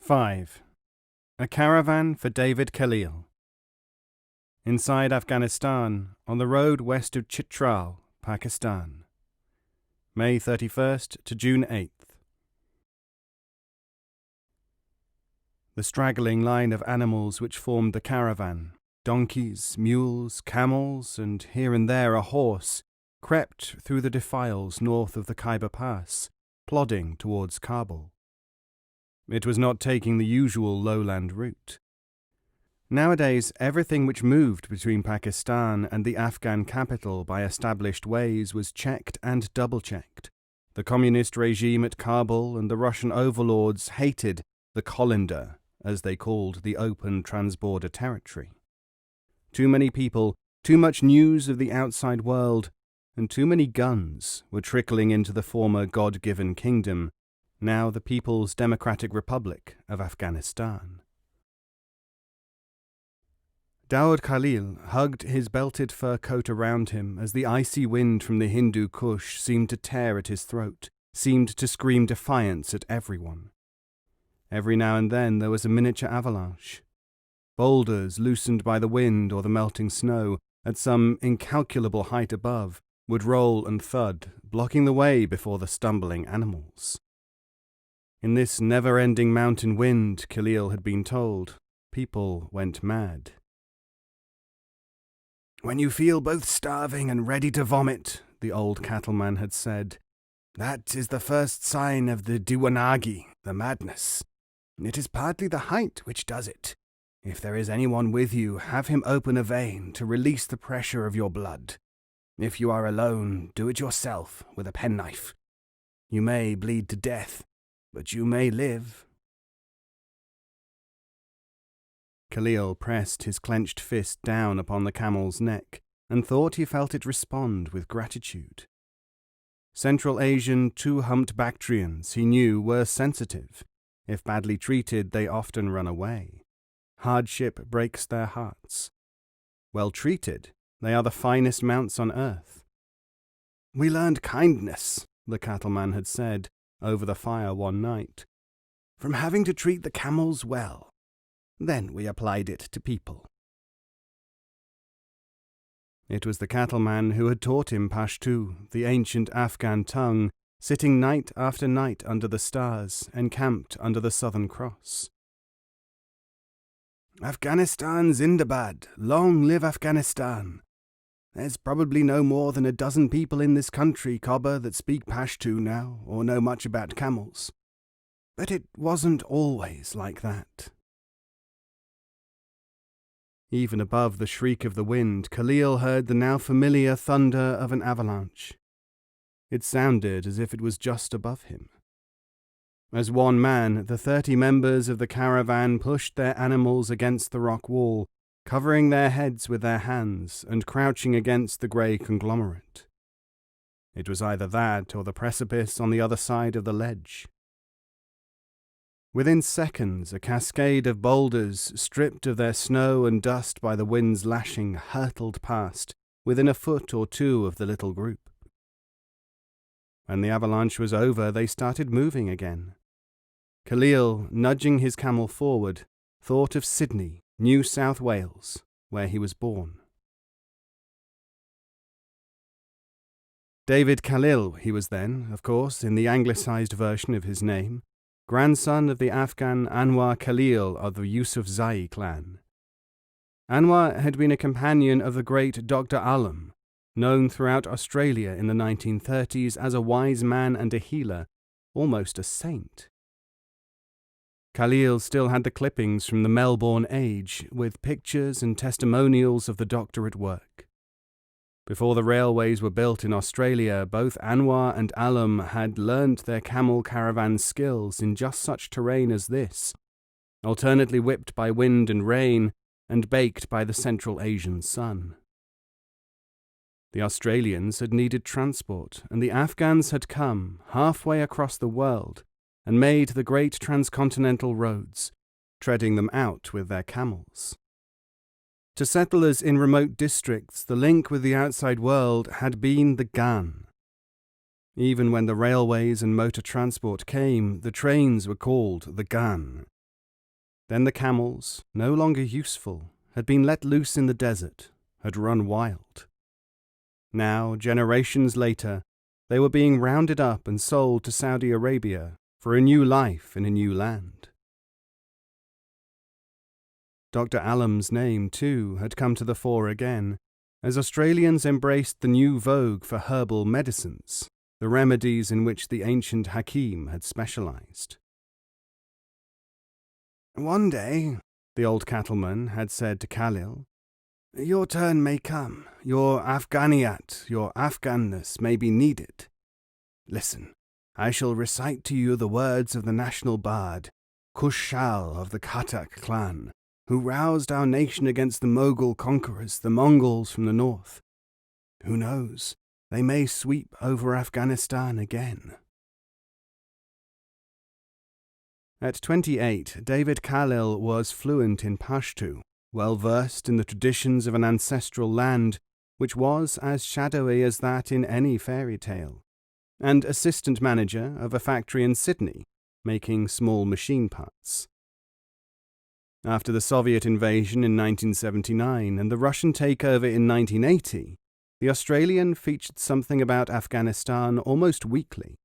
5. A caravan for David Khalil. Inside Afghanistan, on the road west of Chitral, Pakistan. May 31st to June 8th. The straggling line of animals which formed the caravan, donkeys, mules, camels, and here and there a horse, crept through the defiles north of the Khyber Pass, plodding towards Kabul. It was not taking the usual lowland route. Nowadays, everything which moved between Pakistan and the Afghan capital by established ways was checked and double-checked. The communist regime at Kabul and the Russian overlords hated the Colander, as they called the open transborder territory. Too many people, too much news of the outside world, and too many guns were trickling into the former God-given kingdom, now the People's Democratic Republic of Afghanistan. Daud Khalil hugged his belted fur coat around him as the icy wind from the Hindu Kush seemed to tear at his throat, seemed to scream defiance at everyone. Every now and then there was a miniature avalanche. Boulders loosened by the wind or the melting snow at some incalculable height above would roll and thud, blocking the way before the stumbling animals. In this never-ending mountain wind, Khalil had been told, people went mad. "When you feel both starving and ready to vomit," the old cattleman had said, "that is the first sign of the diwanagi, the madness. It is partly the height which does it. If there is anyone with you, have him open a vein to release the pressure of your blood. If you are alone, do it yourself with a penknife. You may bleed to death, but you may live." Khalil pressed his clenched fist down upon the camel's neck and thought he felt it respond with gratitude. Central Asian two-humped Bactrians, he knew, were sensitive. If badly treated, they often run away. Hardship breaks their hearts. Well treated, they are the finest mounts on earth. "We learned kindness," the cattleman had said over the fire one night, "from having to treat the camels well. Then we applied it to people." It was the cattleman who had taught him Pashto, the ancient Afghan tongue, sitting night after night under the stars, encamped under the Southern Cross. "Afghanistan Zindabad, long live Afghanistan. There's probably no more than a dozen people in this country, Cobber, that speak Pashto now, or know much about camels. But it wasn't always like that." Even above the shriek of the wind, Khalil heard the now familiar thunder of an avalanche. It sounded as if it was just above him. As one man, the 30 members of the caravan pushed their animals against the rock wall, covering their heads with their hands and crouching against the grey conglomerate. It was either that or the precipice on the other side of the ledge. Within seconds, a cascade of boulders, stripped of their snow and dust by the wind's lashing, hurtled past, within a foot or two of the little group. When the avalanche was over, they started moving again. Khalil, nudging his camel forward, thought of Sydney, New South Wales, where he was born. David Khalil, he was then, of course, in the anglicised version of his name, grandson of the Afghan Anwar Khalil of the Yusufzai clan. Anwar had been a companion of the great Dr. Alam, known throughout Australia in the 1930s as a wise man and a healer, almost a saint. Khalil still had the clippings from the Melbourne Age, with pictures and testimonials of the doctor at work. Before the railways were built in Australia, both Anwar and Alam had learnt their camel caravan skills in just such terrain as this, alternately whipped by wind and rain and baked by the Central Asian sun. The Australians had needed transport, and the Afghans had come halfway across the world and made the great transcontinental roads, treading them out with their camels. To settlers in remote districts, the link with the outside world had been the gun. Even when the railways and motor transport came, the trains were called the gun, Then the camels, no longer useful, had been let loose in the desert, had run wild. Now, generations later, they were being rounded up and sold to Saudi Arabia for a new life in a new land. Dr. Alam's name, too, had come to the fore again, as Australians embraced the new vogue for herbal medicines, the remedies in which the ancient Hakim had specialized. "One day," the old cattleman had said to Khalil, "your turn may come, your Afghaniyat, your Afghanness may be needed. Listen, I shall recite to you the words of the national bard, Kush of the Khatak clan, who roused our nation against the Mughal conquerors, the Mongols from the north. Who knows, they may sweep over Afghanistan again." At 28, David Khalil was fluent in Pashto, well versed in the traditions of an ancestral land which was as shadowy as that in any fairy tale, and assistant manager of a factory in Sydney, making small machine parts. After the Soviet invasion in 1979 and the Russian takeover in 1980, the Australian featured something about Afghanistan almost weekly.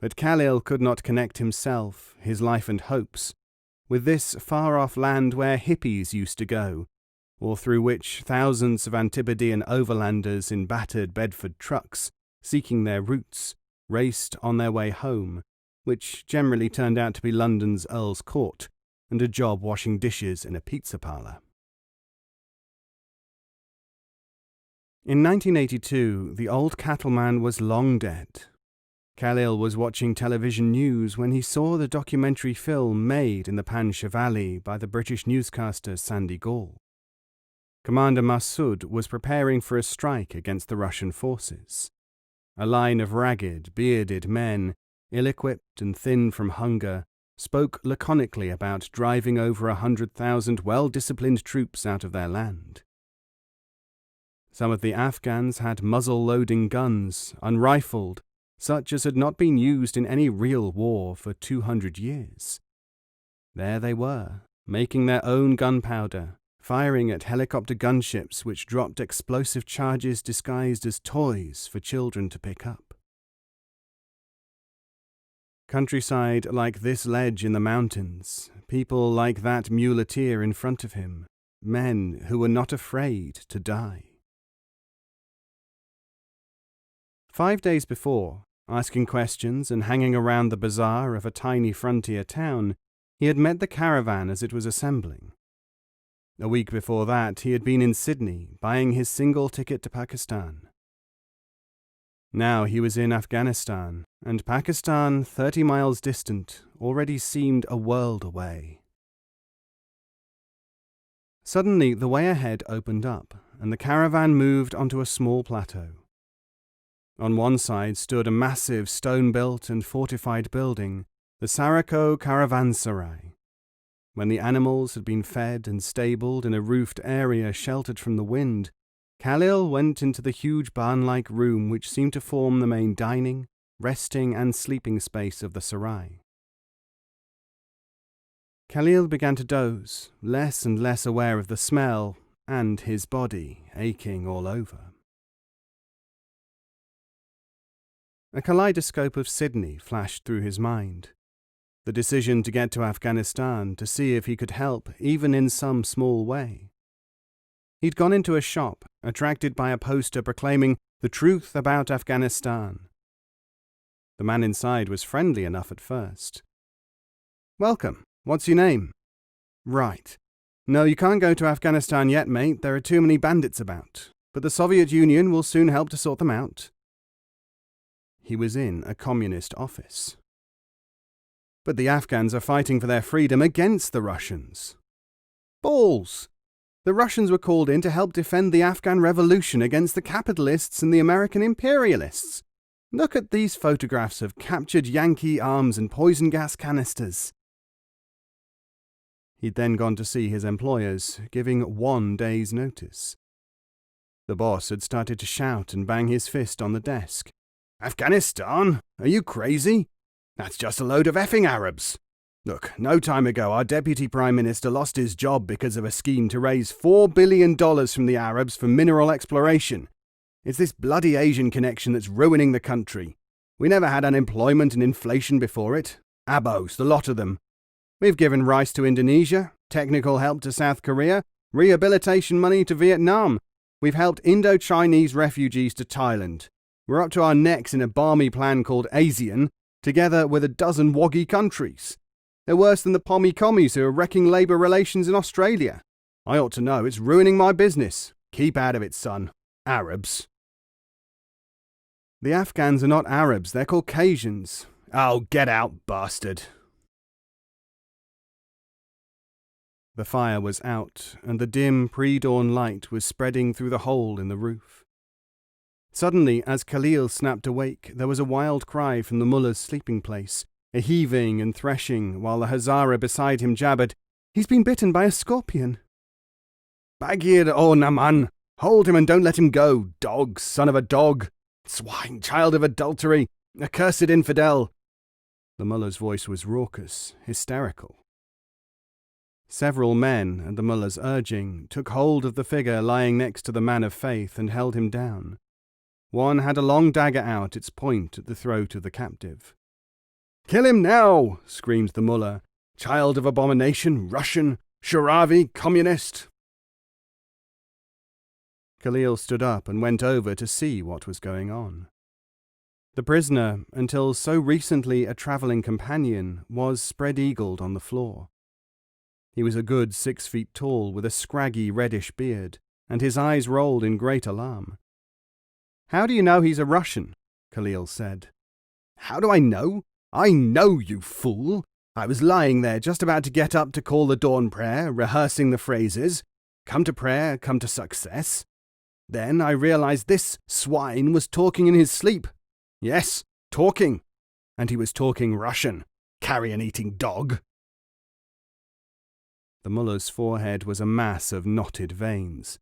But Khalil could not connect himself, his life and hopes, with this far-off land where hippies used to go, or through which thousands of Antipodean overlanders in battered Bedford trucks, seeking their roots, raced on their way home, which generally turned out to be London's Earl's Court, and a job washing dishes in a pizza parlour. In 1982, the old cattleman was long dead. Khalil was watching television news when he saw the documentary film made in the Panjshir Valley by the British newscaster Sandy Gall. Commander Massoud was preparing for a strike against the Russian forces. A line of ragged, bearded men, ill-equipped and thin from hunger, spoke laconically about driving over 100,000 well-disciplined troops out of their land. Some of the Afghans had muzzle-loading guns, unrifled, such as had not been used in any real war for 200 years. There they were, making their own gunpowder, firing at helicopter gunships which dropped explosive charges disguised as toys for children to pick up. Countryside like this ledge in the mountains, people like that muleteer in front of him, men who were not afraid to die. 5 days before, asking questions and hanging around the bazaar of a tiny frontier town, he had met the caravan as it was assembling. A week before that, he had been in Sydney, buying his single ticket to Pakistan. Now he was in Afghanistan, and Pakistan, 30 miles distant, already seemed a world away. Suddenly, the way ahead opened up, and the caravan moved onto a small plateau. On one side stood a massive stone-built and fortified building, the Sarako Caravanserai. When the animals had been fed and stabled in a roofed area sheltered from the wind, Khalil went into the huge barn-like room which seemed to form the main dining, resting and sleeping space of the sarai. Khalil began to doze, less and less aware of the smell and his body aching all over. A kaleidoscope of Sydney flashed through his mind. The decision to get to Afghanistan to see if he could help, even in some small way. He'd gone into a shop, attracted by a poster proclaiming the truth about Afghanistan. The man inside was friendly enough at first. "Welcome. What's your name?" "Right. No, you can't go to Afghanistan yet, mate. There are too many bandits about. But the Soviet Union will soon help to sort them out." He was in a communist office. "But the Afghans are fighting for their freedom against the Russians." "Balls! The Russians were called in to help defend the Afghan revolution against the capitalists and the American imperialists. Look at these photographs of captured Yankee arms and poison gas canisters." He'd then gone to see his employers, giving 1 day's notice. The boss had started to shout and bang his fist on the desk. "Afghanistan? Are you crazy? That's just a load of effing Arabs. Look, no time ago our Deputy Prime Minister lost his job because of a scheme to raise $4 billion from the Arabs for mineral exploration. It's this bloody Asian connection that's ruining the country. We never had unemployment and inflation before it. Abos, the lot of them. We've given rice to Indonesia, technical help to South Korea, rehabilitation money to Vietnam. We've helped Indo-Chinese refugees to Thailand. We're up to our necks in a balmy plan called ASEAN, together with a dozen woggy countries. They're worse than the pommy commies who are wrecking labour relations in Australia. I ought to know, it's ruining my business. Keep out of it, son. Arabs. The Afghans are not Arabs, they're Caucasians. Oh, get out, bastard. The fire was out, and the dim pre-dawn light was spreading through the hole in the roof. Suddenly, as Khalil snapped awake, there was a wild cry from the mullah's sleeping place, a heaving and threshing, while the Hazara beside him jabbered, "He's been bitten by a scorpion." "Bagir o Naman! Hold him and don't let him go, dog, son of a dog! Swine, child of adultery! Accursed infidel!" The mullah's voice was raucous, hysterical. Several men, at the mullah's urging, took hold of the figure lying next to the man of faith and held him down. One had a long dagger out, its point at the throat of the captive. "Kill him now!" screamed the mullah. "Child of abomination, Russian, Shiravi, communist!" Khalil stood up and went over to see what was going on. The prisoner, until so recently a travelling companion, was spread-eagled on the floor. He was a good 6 feet tall, with a scraggy reddish beard, and his eyes rolled in great alarm. "How do you know he's a Russian?" Khalil said. "How do I know? I know, you fool! I was lying there just about to get up to call the dawn prayer, rehearsing the phrases. Come to prayer, come to success. Then I realized this swine was talking in his sleep. Yes, talking. And he was talking Russian. Carrion-eating dog." The mullah's forehead was a mass of knotted veins.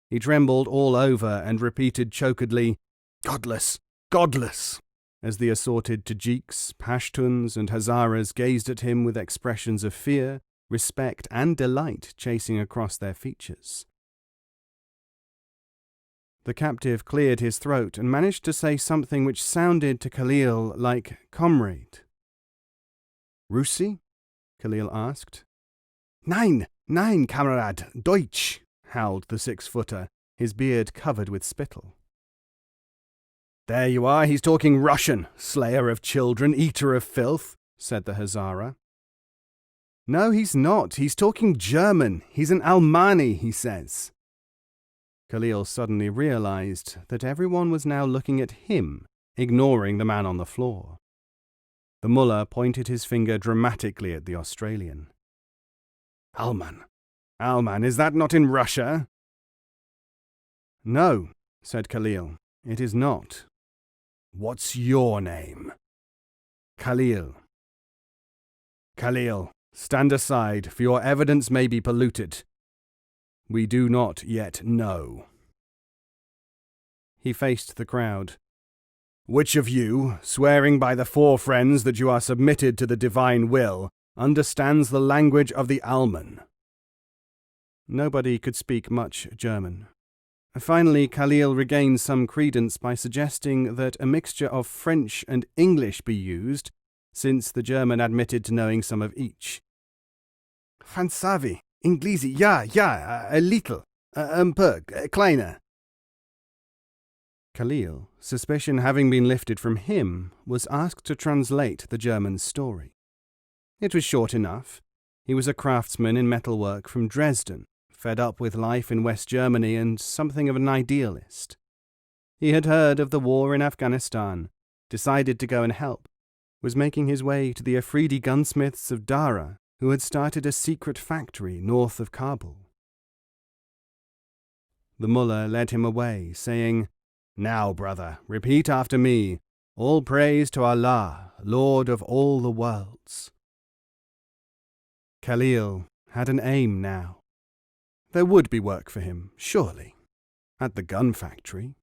He trembled all over and repeated chokedly, "Godless, godless," as the assorted Tajiks, Pashtuns, and Hazaras gazed at him with expressions of fear, respect, and delight chasing across their features. The captive cleared his throat and managed to say something which sounded to Khalil like comrade. "Russi?" Khalil asked. "Nein, nein, Kamerad, Deutsch," howled the 6-footer, his beard covered with spittle. "There you are, he's talking Russian, slayer of children, eater of filth," said the Hazara. "No, he's not. He's talking German. He's an Almani, he says." Khalil suddenly realized that everyone was now looking at him, ignoring the man on the floor. The mullah pointed his finger dramatically at the Australian. Alman, is that not in Russia?" "No," said Khalil, "it is not." "What's your name?" "Khalil." "Khalil, stand aside, for your evidence may be polluted. We do not yet know." He faced the crowd. "Which of you, swearing by the 4 friends that you are submitted to the divine will, understands the language of the Alman?" Nobody could speak much German. Finally, Khalil regained some credence by suggesting that a mixture of French and English be used, since the German admitted to knowing some of each. "Fransavi, Inglesi, ja, a little, un peu, kleiner." Khalil, suspicion having been lifted from him, was asked to translate the German's story. It was short enough. He was a craftsman in metalwork from Dresden, fed up with life in West Germany and something of an idealist. He had heard of the war in Afghanistan, decided to go and help, was making his way to the Afridi gunsmiths of Dara, who had started a secret factory north of Kabul. The mullah led him away, saying, "Now, brother, repeat after me, all praise to Allah, Lord of all the worlds." Khalil had an aim now. There would be work for him, surely, at the gun factory.